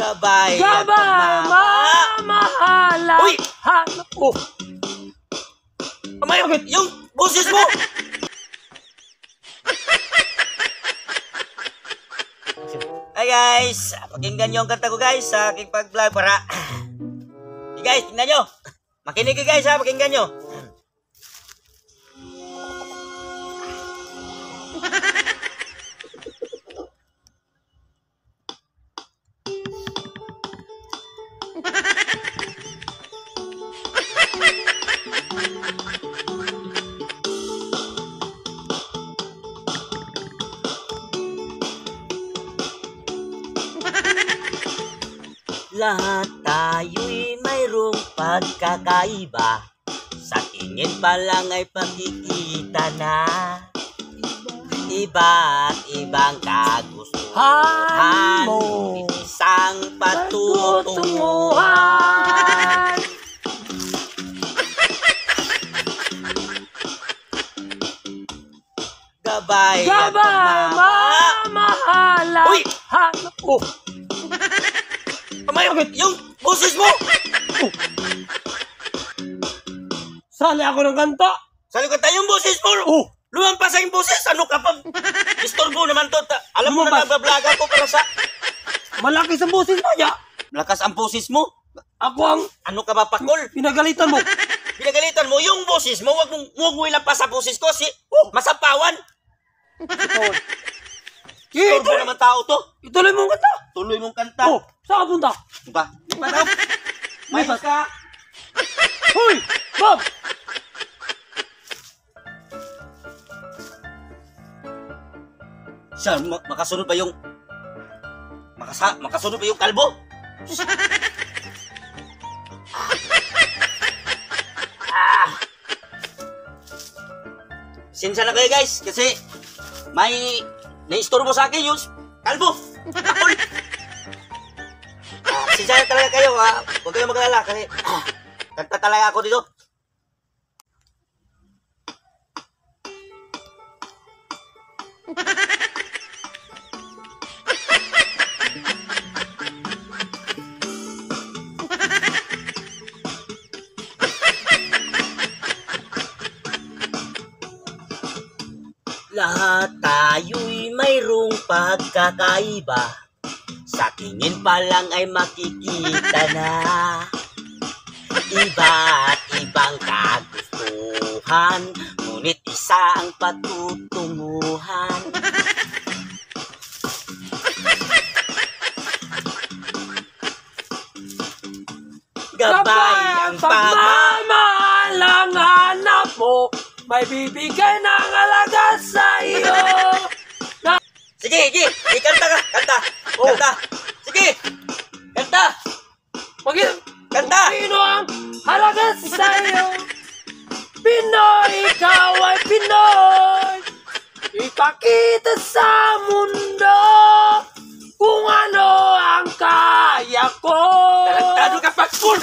Gabay, mamahala. Uy! Oh, Amay, yung boses mo! Hi guys! Pakinggan nyo ang kanta ko guys sa aking pag-vlog para... Hey guys, tingnan nyo! Makinig kayo guys ha, pakinggan nyo! Lahat tayo'y mayroong pagkakaiba. Sa tingin pa lang ay pagkikita na. Iba't ibang kagustuhan mo. Isang patutunguhan. Gabay, mamahala. Uy! Oh, Amay, yung boses mo! sali ako ng kanta. Sali ka tayong boses mo! Oh, Lumampas ang boses! Ano ka pa? Istorbo naman to. Alam mo na nagbablog ako para sa... malaki sa boses mo ya. Lakas ang boses mo. Ako ang Ano ka ba, pakol? pinagalitan mo. Pinagalitan mo yung boses mo. Huwag mo ilampas sa boses ko. Masapawan. Istorbo naman tao to. Ituloy mo ang kanta. Tuloy mong kanta. Oh, saan ka punta? Ba? May ka. Hoy, Bob! Siya, makasunod ba yung... Makasunod ba yung kalbo? Sinsa na kayo guys, kasi may naistorbo sa akin yung kalbo. Akol. Sinsa na talaga kayo ha. Huwag kayong mag-alala kasi kanta talaga ako dito. Lahat tayo'y mayroong pagkakaiba. Sa tingin pa lang ay makikita na. Iba't ibang kagustuhan, ngunit isa ang patutunguhan. Gabay ang pagmamahal ang hanap mo. May bibigay ng alaga sa iyo. Sige, kanta ka, kanta. Oh. Kanta. Sige, kanta. Kanta. Sino ang halaga sa iyo? Pinoy, ikaw ay Pinoy. Ipakita sa mundo kung ano ang kaya ko. Talantado ka, Pakul!